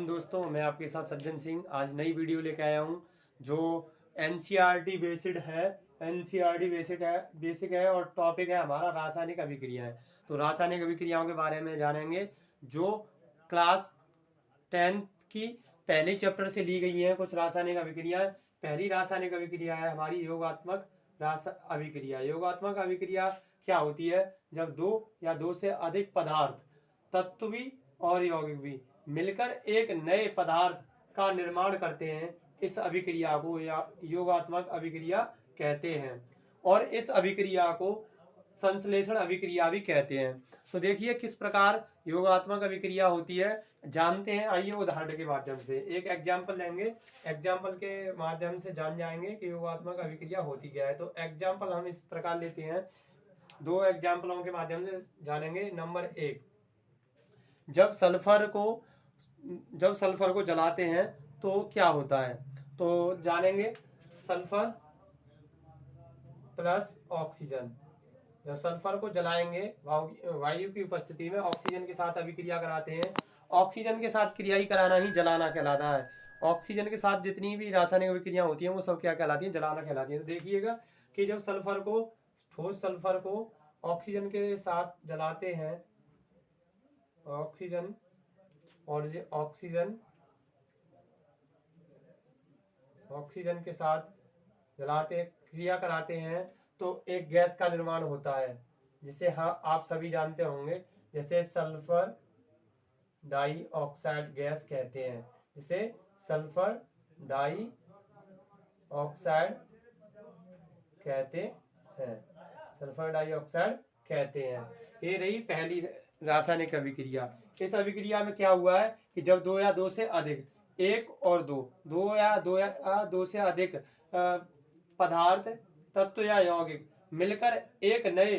दोस्तों, मैं आपके साथ सज्जन सिंह आज नई वीडियो लेकर आया हूं जो एनसीईआरटी बेसिक है और टॉपिक है हमारा रासायनिक अभिक्रियाएं। तो रासायनिक अभिक्रियाओं के बारे में जानेंगे जो क्लास 10th की पहले चैप्टर से ली गई हैं। कुछ रासायनिक अभिक्रियाएं। पहली रासायनिक अभिक्रिया है हमारी योगात्मक अभिक्रिया। योगात्मक अभिक्रिया क्या होती है? जब दो या दो से अधिक पदार्थ, तत्वी और यौगिक भी मिलकर एक नए पदार्थ का निर्माण करते हैं, इस अभिक्रिया को या योगात्मक अभिक्रिया कहते हैं। और इस अभिक्रिया को संश्लेषण अभिक्रिया भी कहते हैं। तो देखिए किस प्रकार योगात्मक अभिक्रिया होती है, जानते हैं। आइए उदाहरण के माध्यम से एक एग्जाम्पल लेंगे, एग्जाम्पल के माध्यम से जान जाएंगे कि योगात्मक अभिक्रिया होती क्या है। तो एग्जाम्पल हम इस प्रकार लेते हैं, दो एग्जाम्पलों के माध्यम से जानेंगे। नंबर 1, जब सल्फर को जलाते हैं तो क्या होता है, तो जानेंगे। सल्फर प्लस ऑक्सीजन, जब सल्फर को जलाएंगे वायु की उपस्थिति में ऑक्सीजन के साथ अभिक्रिया कराते हैं। ऑक्सीजन के साथ क्रिया ही कराना ही जलाना कहलाता है। ऑक्सीजन के साथ जितनी भी रासायनिक अभिक्रिया होती हैं वो सब क्या कहलाती है? जलाना कहलाती है। तो देखिएगा कि जब ठोस सल्फर को ऑक्सीजन के साथ जलाते हैं, ऑक्सीजन के साथ जलाते क्रिया कराते हैं तो एक गैस का निर्माण होता है जिसे आप सभी जानते होंगे, जैसे सल्फर डाइऑक्साइड गैस कहते हैं। जिसे सल्फर डाइऑक्साइड कहते हैं। ये रही पहली रासायनिक अभिक्रिया। इस अभिक्रिया में क्या हुआ है कि जब दो या दो से अधिक, एक और दो या दो से अधिक पदार्थ, तत्व या यौगिक मिलकर एक नए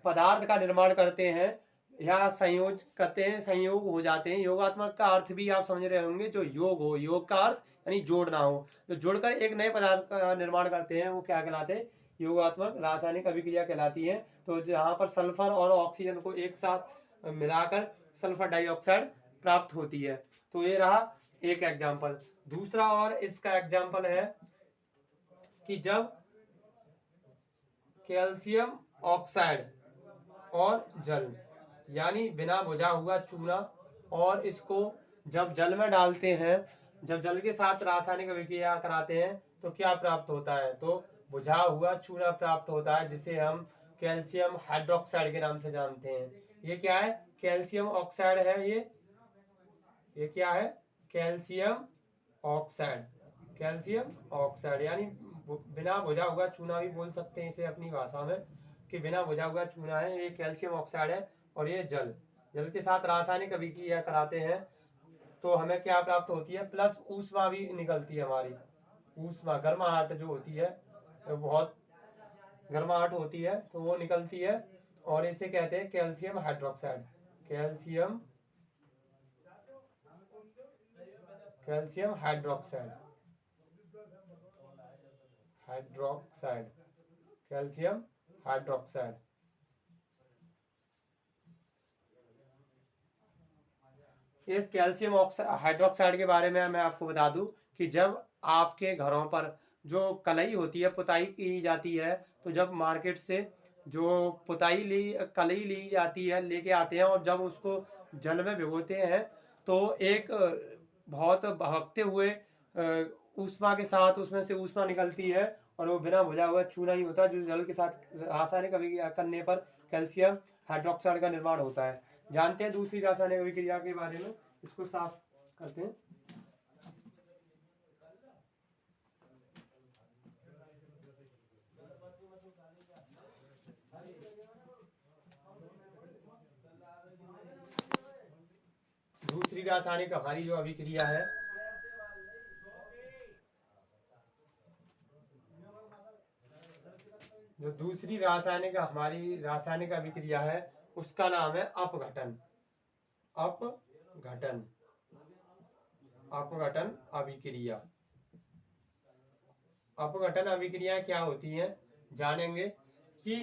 पदार्थ का निर्माण करते हैं या संयोग हो जाते हैं। योगात्मक का अर्थ भी आप समझ रहे होंगे, जो योग का अर्थ यानी जोड़ना हो, तो जोड़कर एक नए पदार्थ का निर्माण करते हैं, वो क्या कहलाते हैं? योगात्मक रासायनिक अभिक्रिया कहलाती है। तो जहाँ पर सल्फर और ऑक्सीजन को एक साथ मिलाकर सल्फर डाइऑक्साइड प्राप्त होती है। तो ये रहा एक एग्जाम्पल। दूसरा और इसका एग्जाम्पल है कि जब कैल्शियम ऑक्साइड और जल यानी बिना बुझा हुआ चूना, और इसको जब जल में डालते हैं, जब जल के साथ रासायनिक अभिक्रिया कराते हैं तो क्या प्राप्त होता है? तो बुझा हुआ चूना प्राप्त होता है, जिसे हम कैल्शियम हाइड्रोक्साइड के नाम से जानते हैं। ये क्या है? कैल्शियम ऑक्साइड है। ये क्या है? कैल्शियम ऑक्साइड यानी बिना बुझा हुआ चूना भी बोल सकते हैं इसे अपनी भाषा में, कि बिना बुझा हुआ चूना है। ये कैल्शियम ऑक्साइड है और ये जल के साथ रासायनिक अभिक्रिया कराते हैं तो हमें क्या प्राप्त होती है? प्लस ऊष्मा भी निकलती है हमारी। ऊष्मा, गर्माहट जो होती है, तो बहुत गर्माहट होती है तो वो निकलती है, और इसे कहते हैं कैल्शियम हाइड्रोक्साइड। कैल्शियम हाइड्रोक्साइड इस कैल्शियम हाइड्रोक्साइड के बारे में मैं आपको बता दूं कि जब आपके घरों पर जो कलई होती है, पुताई की जाती है, तो जब मार्केट से जो कलई ली जाती है, लेके आते हैं, और जब उसको जल में भिगोते हैं तो एक बहुत भड़कते हुए ऊष्मा के साथ उसमें से ऊष्मा निकलती है, और वो बिना बुझा हुआ चूना ही होता है, जो जल के साथ रासायनिक अभिक्रिया करने पर कैल्शियम हाइड्रोक्साइड का निर्माण होता है। जानते हैं दूसरी रासायनिक अभिक्रिया के बारे में, इसको साफ करते हैं। दूसरी रासायनिक हमारी जो अभिक्रिया है, जो दूसरी रासायनिक अभिक्रिया है, उसका नाम है अपघटन अभिक्रिया। अपघटन अभिक्रिया क्या होती है जानेंगे। कि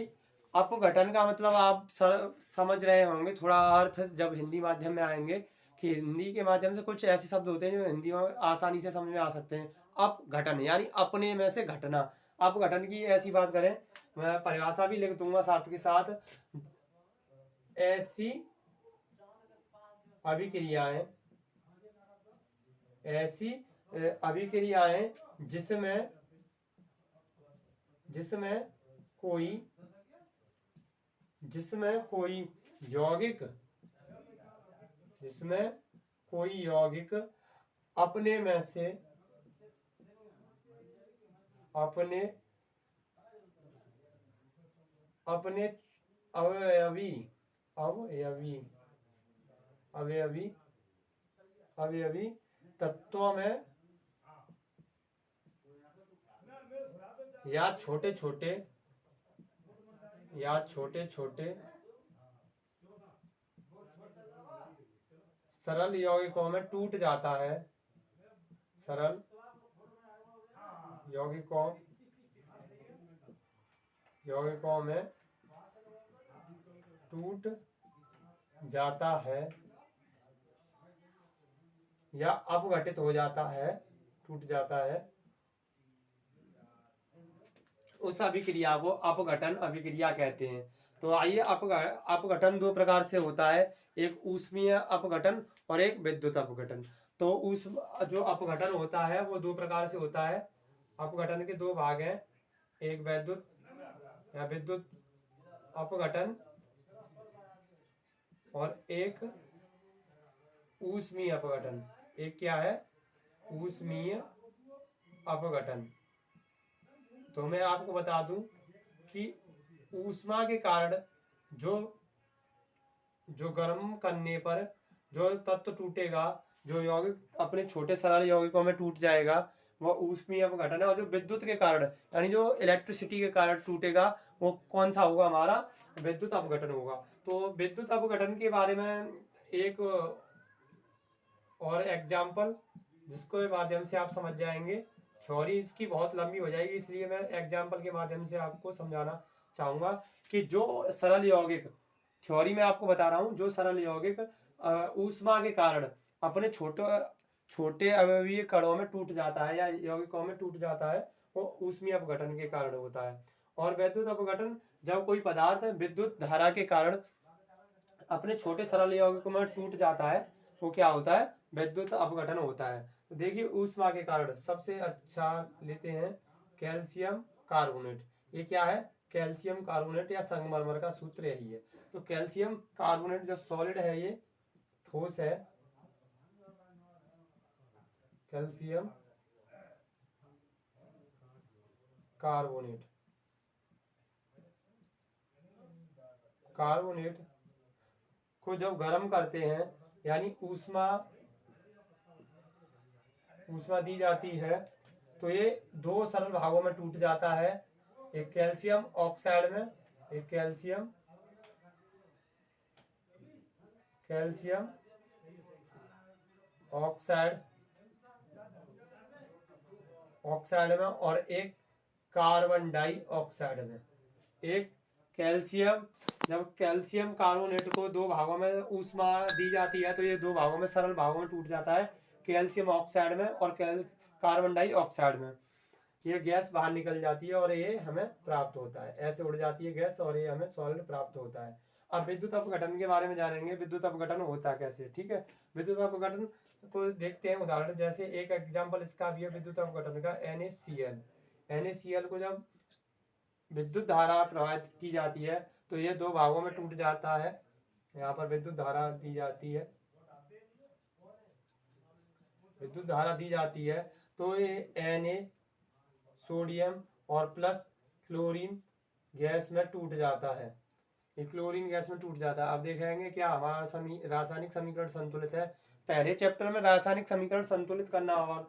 अपघटन का मतलब आप समझ रहे होंगे, थोड़ा अर्थ जब हिंदी माध्यम में आएंगे कि हिंदी के माध्यम से कुछ ऐसे शब्द होते हैं जो हिंदी में आसानी से समझ में आ सकते हैं। अपघटन यानी अपने में से घटना। अपघटन की ऐसी बात करें, मैं परिभाषा भी लिख दूंगा साथ के साथ। ऐसी अभिक्रियाएं, ऐसी अभिक्रियाएं जिसमें कोई यौगिक अपने में से अपने अवयवी तत्वों में या छोटे छोटे सरल यौगिकों में टूट जाता है। सरल यौगिकों में टूट जाता है या अपघटित हो जाता है, टूट जाता है, उस अभिक्रिया को अपघटन अभिक्रिया कहते हैं। तो आइए, अपघटन दो प्रकार से होता है, एक ऊष्मीय अपघटन और एक विद्युत अपघटन। तो जो अपघटन होता है वो दो प्रकार से होता है। अपघटन के दो भाग हैं, एक विद्युत अपघटन और एक ऊष्मीय अपघटन। एक क्या है? ऊष्मीय अपघटन। तो मैं आपको बता दूं कि ऊष्मा के कारण जो गर्म करने पर जो तत्व टूटेगा, जो यौगिक अपने छोटे सरल यौगिकों में टूट जाएगा, वह ऊष्मीय अपघटन है। और जो विद्युत के कारण यानी जो इलेक्ट्रिसिटी के कारण टूटेगा, वो कौन सा होगा? हमारा विद्युत अपघटन होगा। तो विद्युत अपघटन के बारे में एक और एग्जाम्पल जिसके माध्यम से आप समझ जाएंगे। थ्योरी इसकी बहुत लंबी हो जाएगी, इसलिए मैं एग्जाम्पल के माध्यम से आपको समझाना चाहूँगा कि जो सरल यौगिक, थ्योरी में आपको बता रहा हूँ, जो सरल यौगिक ऊष्मा के कारण अपने छोटे अवयवीय कणों में टूट जाता है या यौगिकों में टूट जाता है, वो ऊष्मीय अपघटन के कारण होता है। और विद्युत अपघटन, जब कोई पदार्थ विद्युत धारा के कारण अपने छोटे सरल यौगिकों में टूट जाता है, वो क्या होता है? विद्युत अपघटन होता है। तो देखिए, ऊष्मा के कारण सबसे अच्छा लेते हैं कैल्शियम कार्बोनेट। ये क्या है? कैल्शियम कार्बोनेट या संगमरमर का सूत्र यही है। तो कैल्शियम कार्बोनेट जो सॉलिड है, ये ठोस है। कैल्शियम कार्बोनेट को जब गर्म करते हैं, यानी ऊष्मा दी जाती है, तो ये दो सरल भागों में टूट जाता है। एक कैल्शियम ऑक्साइड में, एक कैल्शियम ऑक्साइड में, और एक कार्बन डाइऑक्साइड में। एक कैल्शियम, जब कैल्शियम कार्बोनेट को दो भागों में ऊष्मा दी जाती है, तो ये दो भागों में, सरल भागों में टूट जाता है, कैल्शियम ऑक्साइड में और कार्बन डाइऑक्साइड में। ये गैस बाहर निकल जाती है और ये हमें प्राप्त होता है, ऐसे उड़ जाती है गैस और ये हमें सॉलिड प्राप्त होता है। अब विद्युत अपघटन के बारे में जानेंगे, विद्युत अपघटन होता कैसे, ठीक है। विद्युत अपघटन को देखते हैं उदाहरण, जैसे एक एग्जांपल इसका भी है विद्युत अपघटन का, NaCl। NaCl को जब विद्युत धारा प्रवाहित की जाती है, तो ये दो भागों में टूट जाता है। यहाँ पर विद्युत धारा दी जाती है, तो ये Na सोडियम और प्लस क्लोरीन गैस में टूट जाता है। ये क्लोरीन गैस में टूट जाता है। अब देखेंगे क्या हमारा रासायनिक समीकरण संतुलित है। पहले चैप्टर में रासायनिक समीकरण संतुलित करना और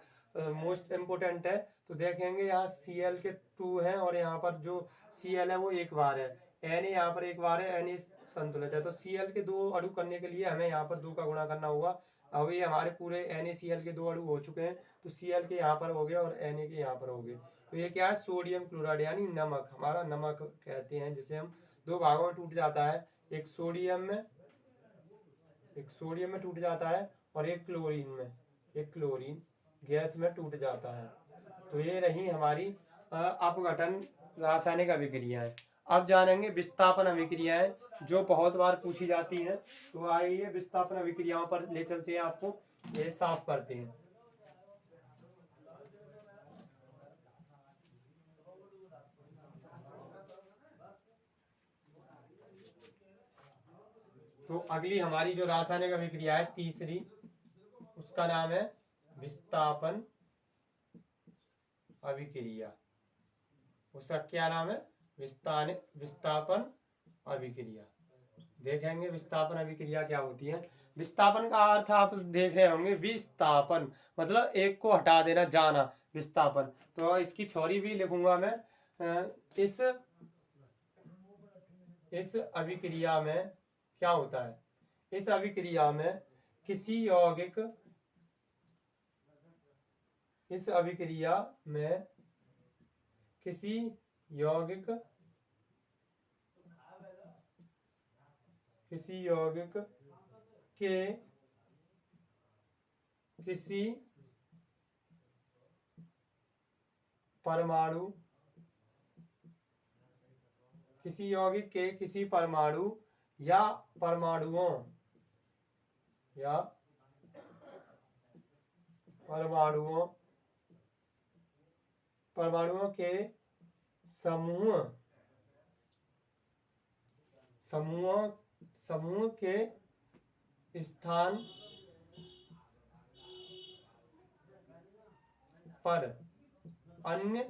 मोस्ट इम्पोर्टेंट है। तो देखेंगे यहाँ Cl के 2 है और यहाँ पर जो Cl है वो एक बार है, Na यहाँ पर एक बार है, Na संतुलित है। तो Cl के दो अणु करने के लिए हमें यहाँ पर 2 का गुणा करना होगा। अब ये हमारे पूरे NaCl के 2 अणु हो चुके हैं, तो Cl के यहाँ पर हो गए और Na के यहाँ पर हो गए। तो ये क्या है? सोडियम क्लोराइड यानी नमक, हमारा नमक कहते हैं, जिसे हम दो भागों में टूट जाता है, एक सोडियम में, एक सोडियम में टूट जाता है और एक क्लोरीन गैस में टूट जाता है। तो ये रही हमारी अपघटन रासायनिक अभिक्रियाएं। अब जानेंगे विस्थापन अभिक्रियाएं जो बहुत बार पूछी जाती हैं। तो आइए विस्थापन अभिक्रियाओं पर ले चलते हैं, आपको ये साफ करते हैं। तो अगली हमारी जो रासायनिक अभिक्रिया है तीसरी, उसका नाम है विस्थापन अभिक्रिया। उसका क्या नाम है? विस्थापन अभिक्रिया। देखेंगे विस्थापन अभिक्रिया क्या होती है। विस्थापन का अर्थ आप देख रहे होंगे, विस्थापन मतलब एक को हटा देना, जाना, विस्थापन। तो इसकी थ्योरी भी लिखूंगा मैं। इस अभिक्रिया में क्या होता है? इस अभिक्रिया में किसी यौगिक के किसी परमाणु या परमाणुओं के समूह के स्थान पर अन्य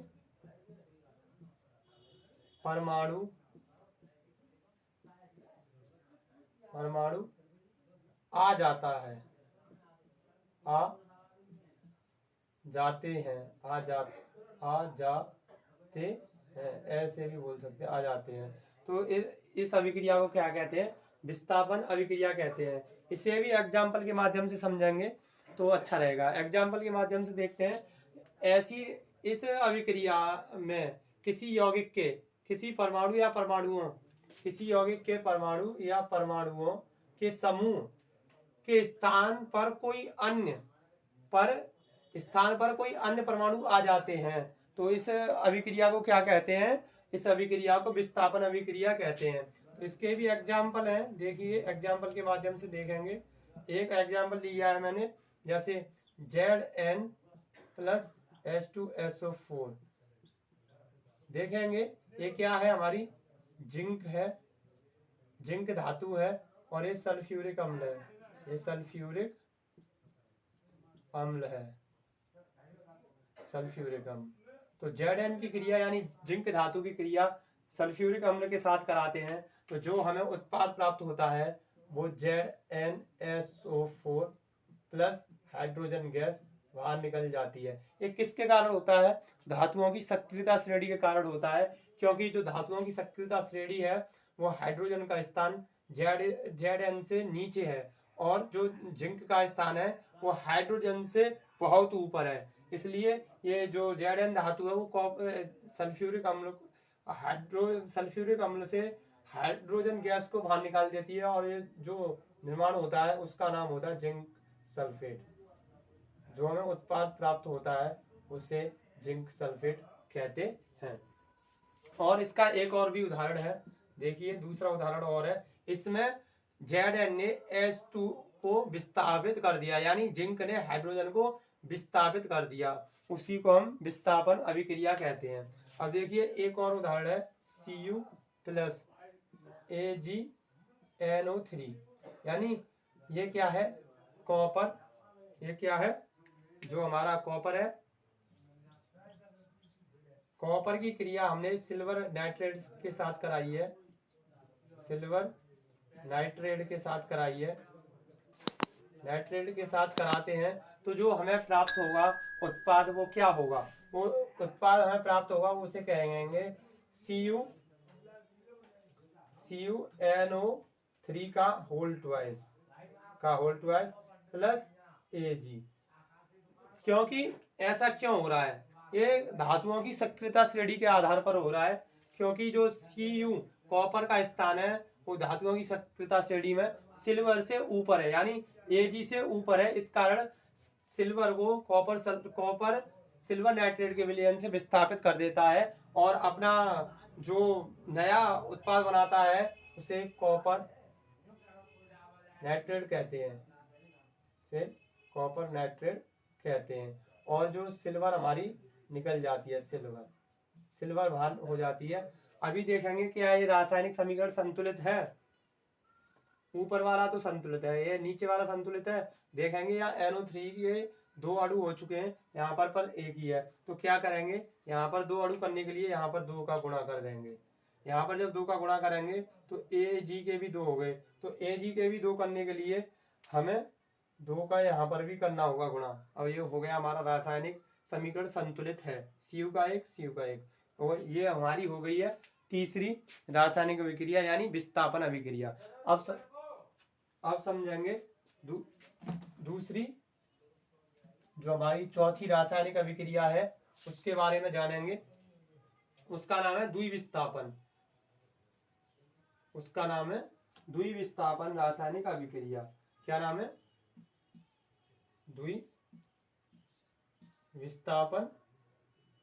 परमाणु आ जाते हैं, ऐसे भी बोल सकते हैं, आ जाते हैं। तो इस अभिक्रिया को क्या कहते हैं? विस्थापन अभिक्रिया कहते हैं। इसे भी एग्जाम्पल के माध्यम से समझेंगे तो अच्छा रहेगा। एग्जाम्पल के माध्यम से देखते हैं। ऐसी इस अभिक्रिया में किसी यौगिक के किसी परमाणु या परमाणुओं के समूह के स्थान पर कोई अन्य परमाणु आ जाते हैं। तो इस अभिक्रिया को क्या कहते हैं? इस अभिक्रिया को विस्थापन अभिक्रिया कहते हैं। तो इसके भी एग्जाम्पल हैं, देखिए एग्जाम्पल के माध्यम से देखेंगे। एक एग्जाम्पल लिया है मैंने, जैसे Zn+H2SO4। देखेंगे ये क्या है? हमारी जिंक है, जिंक धातु है, और ये सल्फ्यूरिक अम्ल है। ये सल्फ्यूरिक अम्ल है, सल्फ्यूरिक अम्ल। तो Zn की क्रिया यानी जिंक धातु की क्रिया सल्फ्यूरिक अम्ल के साथ कराते हैं, तो जो हमें उत्पाद प्राप्त होता है वो ZnSO4 प्लस हाइड्रोजन गैस बाहर निकल जाती है। ये किसके कारण होता है? धातुओं की सक्रियता श्रेणी के कारण होता है, क्योंकि जो धातुओं की सक्रियता श्रेणी है वो हाइड्रोजन का स्थान Zn से नीचे है, और जो जिंक का स्थान है वो हाइड्रोजन से बहुत ऊपर है। इसलिए ये जो Zn धातु है वो सल्फ्यूरिक अम्ल से हाइड्रोजन गैस को बाहर निकाल देती है, और ये जो निर्माण होता है उसका नाम होता है जिंक सल्फेट। जो हमें उत्पाद प्राप्त होता है उसे जिंक सल्फेट कहते हैं। और इसका एक और भी उदाहरण है, देखिए दूसरा उदाहरण और है। इसमें Zn ने H2 को विस्थापित कर दिया, यानी जिंक ने हाइड्रोजन को विस्थापित कर दिया, उसी को हम विस्थापन अभिक्रिया कहते हैं। अब देखिए एक और उदाहरण है Cu+AgNO3, यानी ये क्या है? कॉपर। ये क्या है? जो हमारा कॉपर है, कॉपर की क्रिया हमने सिल्वर नाइट्रेट के साथ कराई है, सिल्वर नाइट्रेट के साथ कराई है। नाइट्रेट के साथ कराते हैं तो जो हमें प्राप्त होगा उत्पाद वो क्या होगा? वो उत्पाद हमें प्राप्त होगा वो उसे कहेंगे CuNO3 का होल ट्वाइस प्लस Ag। क्योंकि ऐसा क्यों हो रहा है? ये धातुओं की सक्रियता श्रेणी के आधार पर हो रहा है, क्योंकि जो Cu कॉपर का स्थान है वो धातुओं की सक्रियता श्रेणी में सिल्वर से ऊपर है, यानी Ag से ऊपर है। इस कारण सिल्वर को कॉपर सिल्वर नाइट्रेट के विलयन से विस्थापित कर देता है और अपना जो नया उत्पाद बनाता है उसे कॉपर नाइट्रेट कहते हैं, से कॉपर नाइट्रेट कहते हैं। और जो सिल्वर हमारी निकल जाती है, सिल्वर बाहर हो जाती है। अभी देखेंगे क्या ये रासायनिक समीकरण संतुलित है। ऊपर वाला तो संतुलित है, ये नीचे वाला संतुलित है। देखेंगे यहाँ NO3 के 2 अणु हो चुके हैं, यहाँ पर एक ही है। तो क्या करेंगे, यहाँ पर 2 अणु करने के लिए यहाँ पर 2 का गुणा कर देंगे। यहाँ पर जब 2 का गुणा करेंगे तो Ag के भी 2 हो गए। तो Ag के भी 2 करने के लिए हमें 2 का यहाँ पर भी करना होगा गुणा। अब ये हो गया हमारा रासायनिक समीकरण संतुलित है, Cu का 1 Cu का 1। और ये हमारी हो गई है तीसरी रासायनिक अभिक्रिया यानी विस्थापन अभिक्रिया। अब समझेंगे दूसरी जो हमारी चौथी रासायनिक अभिक्रिया है उसके बारे में जानेंगे। उसका नाम है द्विविस्थापन। उसका नाम है द्विविस्थापन रासायनिक अभिक्रिया। क्या नाम है, द्विविस्थापन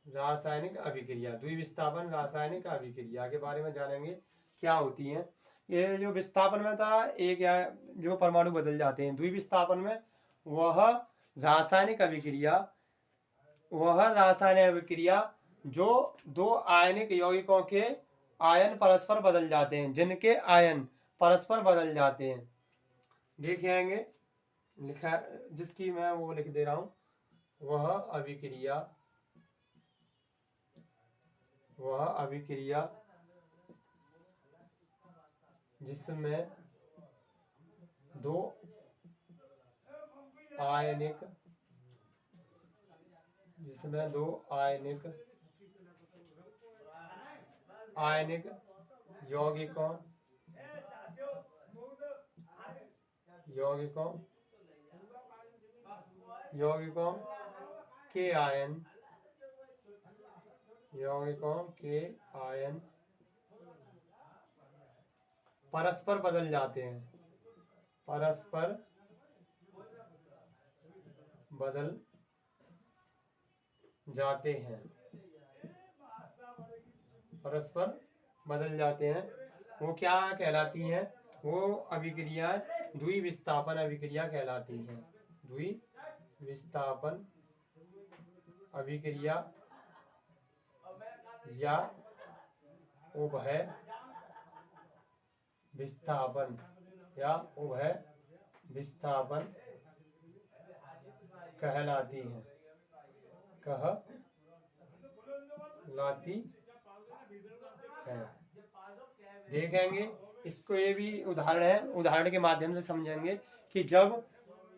रासायनिक अभिक्रिया। द्विविस्थापन रासायनिक अभिक्रिया के बारे में जानेंगे क्या होती है। ये जो विस्थापन में था एक या जो परमाणु बदल जाते हैं, द्विविस्थापन में वह रासायनिक अभिक्रिया जो 2 आयनिक यौगिकों के आयन परस्पर बदल जाते हैं, जिनके आयन परस्पर बदल जाते हैं। देखेंगे लिखा, जिसकी मैं वो लिख दे रहा हूं, वह अभिक्रिया जिसमें 2 आयनिक यौगिकों के आयन परस्पर बदल जाते हैं, परस्पर बदल जाते हैं। वो क्या कहलाती हैं, वो अभिक्रिया द्विविस्थापन अभिक्रिया कहलाती हैं। द्विविस्थापन अभिक्रिया या उभय विस्थापन कहलाती है। देखेंगे इसको, ये भी उदाहरण है, उदाहरण के माध्यम से समझेंगे कि जब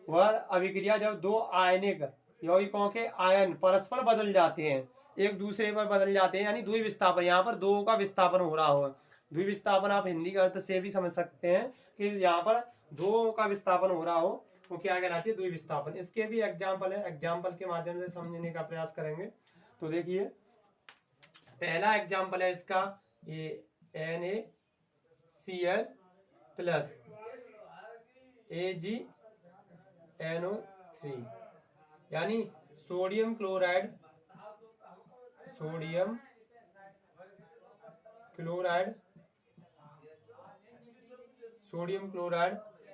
वह अभिक्रिया जब 2 आयनिक यौगिकों के आयन परस्पर बदल जाते हैं, एक दूसरे पर बदल जाते हैं, यानी द्विविस्थापन, यहाँ पर 2 का विस्थापन हो रहा हो। द्विविस्थापन आप हिंदी के अर्थ से भी समझ सकते हैं कि यहाँ पर 2 का विस्थापन हो रहा हो, वो क्या कहलाती है, द्विविस्थापन। इसके भी एग्जाम्पल है, एग्जाम्पल के माध्यम से समझने का प्रयास करेंगे। तो देखिए पहला एग्जाम्पल है इसका, ये NaCl प्लस AgNO3 यानी सोडियम क्लोराइड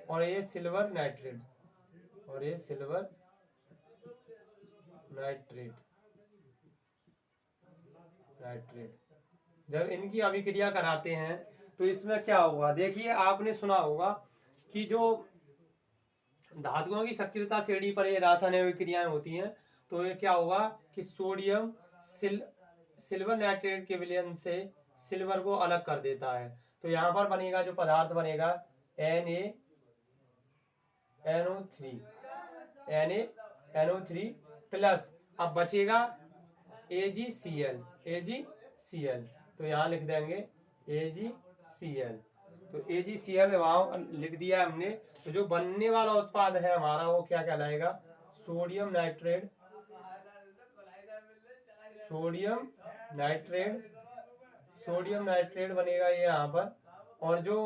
और ये सिल्वर नाइट्रेट जब इनकी अभिक्रिया कराते हैं तो इसमें क्या होगा। देखिए आपने सुना होगा कि जो धातुओं की सक्रियता श्रेणी पर ये रासायनिक अभिक्रियाएं होती हैं, तो ये क्या होगा कि सोडियम सिल्वर नाइट्रेट के विलयन से सिल्वर को अलग कर देता है। तो यहाँ पर बनेगा, जो पदार्थ बनेगा NaNO3 प्लस, अब बचेगा AgCl। तो यहाँ लिख देंगे AgCl। तो AgCl वहाँ लिख दिया हमने। तो जो बनने वाला उत्पाद है हमारा वो क्या कहलाएगा, सोडियम नाइट्रेट बनेगा ये यहाँ पर। और जो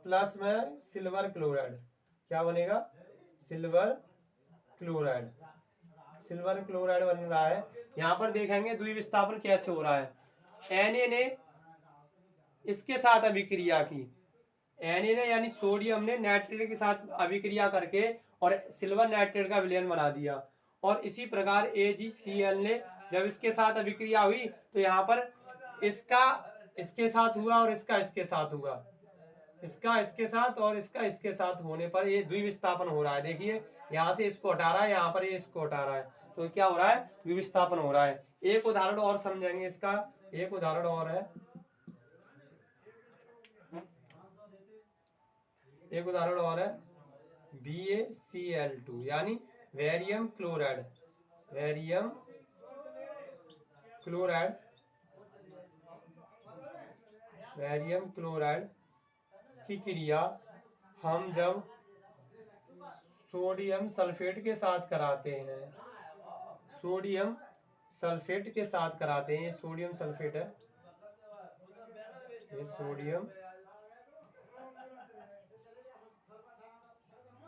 प्लस में सिल्वर क्लोराइड क्या बनेगा, सिल्वर क्लोराइड, सिल्वर क्लोराइड बन रहा है। यहाँ पर देखेंगे द्विविस्थापन कैसे हो रहा है। Na ने इसके साथ अभिक्रिया की, Na ने यानी सोडियम ने नाइट्रेट के साथ अभिक्रिया करके और सिल्वर नाइट्रेट का विलयन बना दिया। और इसी प्रकार AgCl ने जब इसके साथ अभिक्रिया हुई तो यहाँ पर इसका इसके साथ हुआ और इसका इसके साथ हुआ, इसका इसके साथ और इसका इसके साथ होने पर ये द्विविस्थापन हो रहा है। देखिए यहाँ से इसको हटा रहा है, यहाँ पर ये इसको हटा रहा है, तो क्या हो रहा है, द्विविस्थापन हो रहा है। एक उदाहरण और समझेंगे इसका, एक उदाहरण और है, एक उदाहरण और है BaCl2 यानी वेरियम क्लोराइड, वेरियम क्लोराइड, वेरियम क्लोराइड की क्रिया हम जब सोडियम सल्फेट के साथ कराते हैं, सोडियम सल्फेट के साथ कराते हैं, ये सोडियम सल्फेट है, ये सोडियम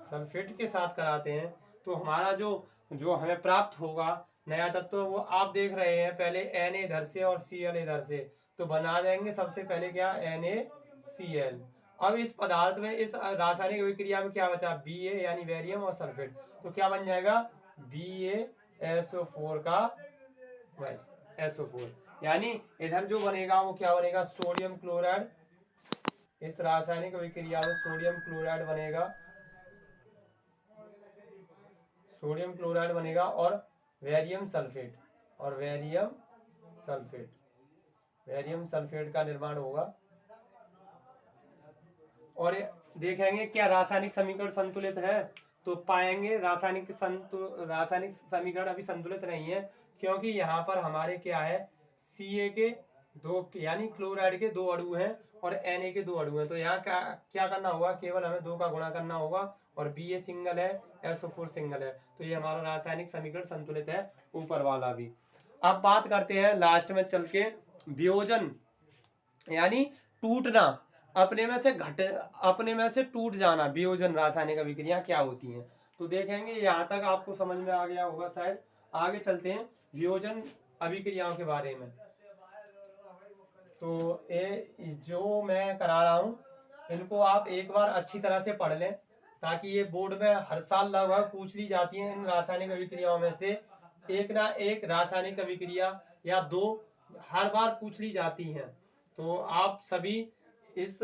सल्फेट के साथ कराते हैं तो हमारा जो जो हमें प्राप्त होगा नया तत्व वो आप देख रहे हैं। पहले Na इधर से और Cl इधर से, तो बना देंगे सबसे पहले क्या, NaCl। अब इस पदार्थ में इस रासायनिक अभिक्रिया में क्या बचा, Ba यानी वेरियम और सल्फेट, तो क्या बन जाएगा, BaSO4 का SO4, यानी इधर जो बनेगा वो क्या बनेगा, सोडियम क्लोराइड। इस रासायनिक अभिक्रिया में सोडियम क्लोराइड बनेगा, सोडियम क्लोराइड बनेगा और वेरियम सल्फेट, और वेरियम सल्फेट, वेरियम सल्फेट का निर्माण होगा। और देखेंगे क्या रासायनिक समीकरण संतुलित है, तो पाएंगे रासायनिक समीकरण अभी संतुलित नहीं है, क्योंकि यहाँ पर हमारे क्या है, Ca के दो यानी क्लोराइड के दो अणु हैं और Na के दो अणु हैं, तो यहाँ क्या करना होगा, केवल हमें दो का गुणा करना होगा, और Ba सिंगल है, SO4 सिंगल है, तो ये हमारा रासायनिक समीकरण संतुलित है, ऊपर वाला भी। अब बात करते हैं लास्ट में चल के वियोजन यानी टूटना, अपने में से टूट जाना, वियोजन रासायनिक अभिक्रिया क्या होती हैं। तो देखेंगे यहाँ तक आपको समझ में आ गया होगा शायद। आगे चलते हैं वियोजन अभिक्रियाओं के बारे में। तो ये जो मैं करा रहा हूँ इनको आप एक बार अच्छी तरह से पढ़ लें, ताकि ये बोर्ड में हर साल लगभग पूछ ली जाती है। इन रासायनिक अभिक्रियाओं में से एक ना एक रासायनिक अभिक्रिया या दो हर बार पूछ ली जाती हैं। तो आप सभी इस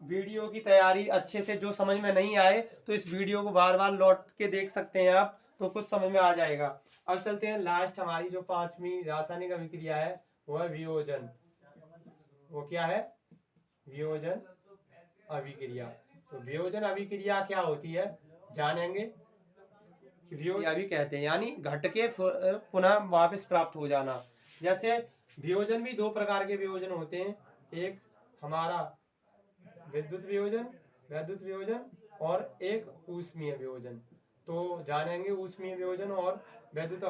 वीडियो की तैयारी अच्छे से, जो समझ में नहीं आए तो इस वीडियो को बार बार लौट के देख सकते हैं आप, तो कुछ समझ में आ जाएगा। अब चलते हैं लास्ट, हमारी जो पांचवी रासायनिक अभिक्रिया है वो है वियोजन। वो क्या है, वियोजन अभिक्रिया। तो वियोजन अभिक्रिया क्या होती है जानेंगे। वियोजन भी कहते हैं यानी घट के पुनः वापस प्राप्त हो जाना। जैसे वियोजन भी दो प्रकार के वियोजन होते हैं, एक हमारा विद्युत वियोजन और एक ऊष्मीय वियोजन। तो जानेंगे ऊष्मीय वियोजन और विद्युत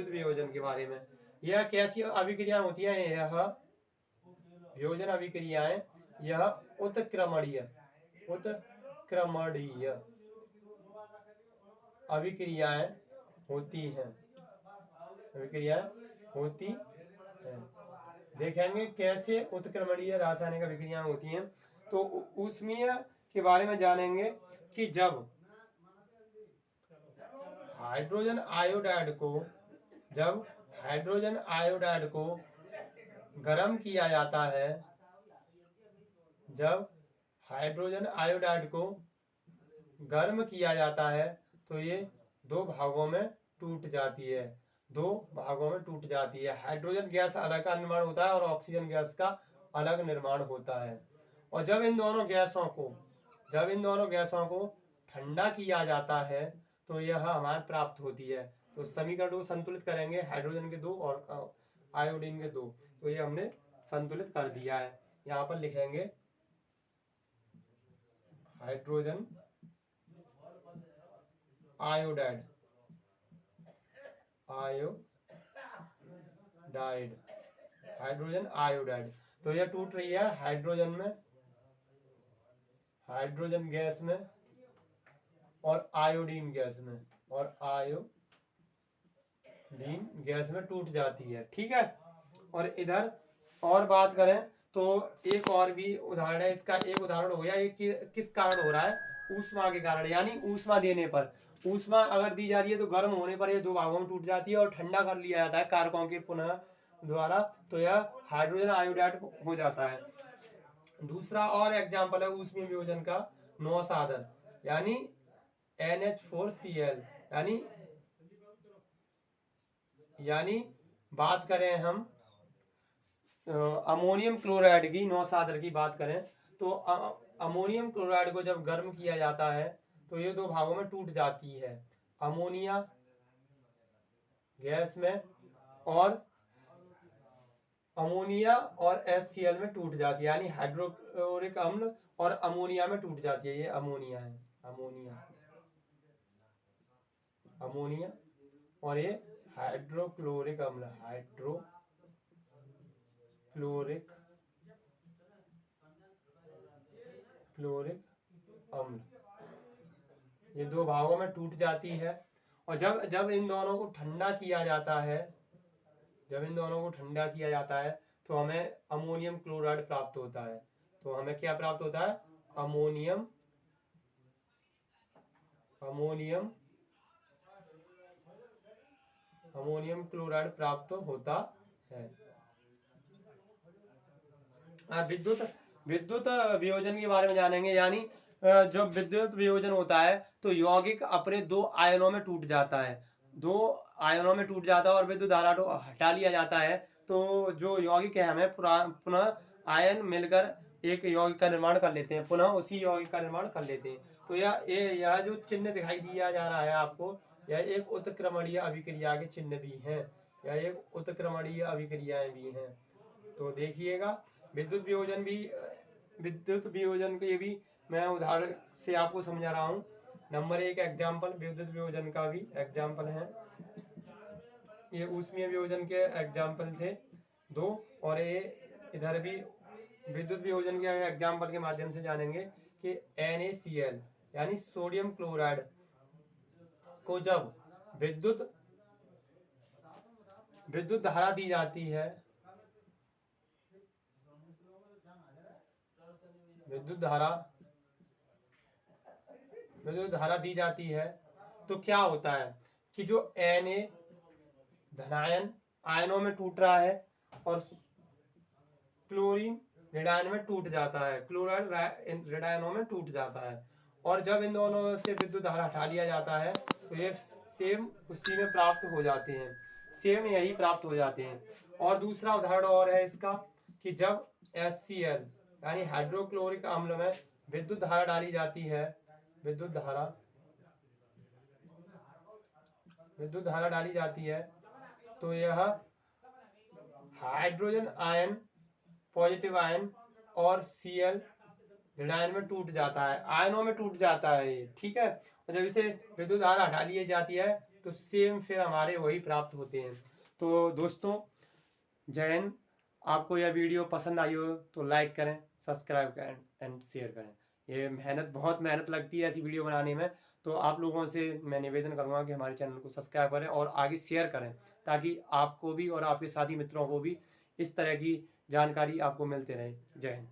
वियोजन के बारे में। यह कैसी अभिक्रिया होती है, यह वियोजन अभिक्रियाएं यह उत्क्रमणीय अभिक्रियाएं होती हैं, देखेंगे कैसे उत्क्रमणीय रासायनिक अभिक्रियाएं होती हैं। तो ऊष्मीय के बारे में जानेंगे कि जब हाइड्रोजन आयोडाइड को गर्म किया जाता है, जब हाइड्रोजन आयोडाइड को गर्म किया जाता है तो ये दो भागों में टूट जाती है, हाइड्रोजन गैस अलग का निर्माण होता है और ऑक्सीजन गैस का अलग निर्माण होता है। और जब इन दोनों गैसों को ठंडा किया जाता है तो यह हमारे प्राप्त होती है। तो समीकरण को संतुलित करेंगे, हाइड्रोजन के दो और आयोडीन के दो, तो ये हमने संतुलित कर दिया है। यहाँ पर लिखेंगे हाइड्रोजन आयोडाइड, हाइड्रोजन आयोडाइड। तो यह टूट रही है हाइड्रोजन में, हाइड्रोजन गैस में और आयोडीन गैस में, और आयोडीन गैस में टूट जाती है। ठीक है, और इधर और बात करें तो एक और भी उदाहरण है इसका। एक उदाहरण हो गया ये किस कारण हो रहा है, ऊष्मा के कारण, यानी ऊष्मा देने पर। ऊष्मा अगर दी जा रही है तो गर्म होने पर ये दो भागों में टूट जाती है और ठंडा कर लिया जाता है कारकों के पुनः द्वारा, तो यह हाइड्रोजन आयोडाइड हो जाता है। दूसरा और एग्जाम्पल है ऊष्मीय वियोजन का, नौसादर यानी NH4Cl, यानी बात करें हम अमोनियम क्लोराइड की, नौसादर की बात करें तो अमोनियम क्लोराइड को जब गर्म किया जाता है तो ये दो भागों में टूट जाती है, अमोनिया गैस में और अमोनिया और HCl में टूट जाती है, यानी हाइड्रोक्लोरिक अम्ल और अमोनिया में टूट जाती है। ये अमोनिया है, अमोनिया और ये हाइड्रोक्लोरिक अम्ल, हाइड्रोक्लोरिक अम्ल, ये दो भागों में टूट जाती है। और जब इन दोनों को ठंडा किया जाता है, तो हमें अमोनियम क्लोराइड प्राप्त होता है। तो हमें क्या प्राप्त होता है, अमोनियम क्लोराइड प्राप्त होता है। विद्युत वियोजन के बारे में जानेंगे, यानी जब विद्युत वियोजन होता है तो यौगिक अपने दो आयनों में टूट जाता है, और विद्युत धारा को हटा लिया जाता है। तो जो यौगिक है हमें पुनः आयन मिलकर एक यौगिक का निर्माण कर लेते हैं, पुनः उसी यौगिक का निर्माण कर लेते हैं। तो यह जो चिन्ह दिखाई दिया जा रहा है आपको, यह एक उत्क्रमणीय अभिक्रिया के चिन्ह भी हैं, यह एक उत्क्रमणीय अभिक्रियाएं भी हैं। तो देखिएगा विद्युत वियोजन के भी मैं उदाहरण से आपको समझा रहा हूँ। नंबर 1 एग्जाम्पल विद्युत वियोजन का भी एग्जाम्पल है, ये ऊष्मीय वियोजन के एग्जाम्पल थे 2, और ये इधर भी विद्युत वियोजन के एग्जाम्पल के माध्यम से जानेंगे कि NaCl यानी सोडियम क्लोराइड को जब विद्युत धारा दी जाती है, विद्युत धारा दी जाती है, तो क्या होता है कि जो Na धनायन आयनों में टूट रहा है और क्लोरीन ऋणायन में टूट जाता है, क्लोराइड ऋणायनों में टूट जाता है। और जब इन दोनों से विद्युत धारा हटा लिया जाता है तो ये सेम उसी में प्राप्त हो जाते हैं, यही प्राप्त हो जाते हैं। और दूसरा उदाहरण और है इसका कि जब HCl यानी हाइड्रोक्लोरिक अम्ल में विद्युत धारा डाली जाती है, विद्युत धारा डाली जाती है, तो यह हाइड्रोजन आयन, पॉजिटिव आयन और Cl ऋणायन में टूट जाता है, आयनों में टूट जाता है ये। ठीक है, और जब इसे विद्युत धारा हटा ली जाती है तो सेम फिर हमारे वही प्राप्त होते हैं। तो दोस्तों जय हिंद। आपको यह वीडियो पसंद आई हो तो लाइक करें, सब्सक्राइब करें एंड शेयर करें। ये बहुत मेहनत लगती है ऐसी वीडियो बनाने में, तो आप लोगों से मैं निवेदन करूंगा कि हमारे चैनल को सब्सक्राइब करें और आगे शेयर करें, ताकि आपको भी और आपके साथी मित्रों को भी इस तरह की जानकारी आपको मिलते रहे। जय हिंद।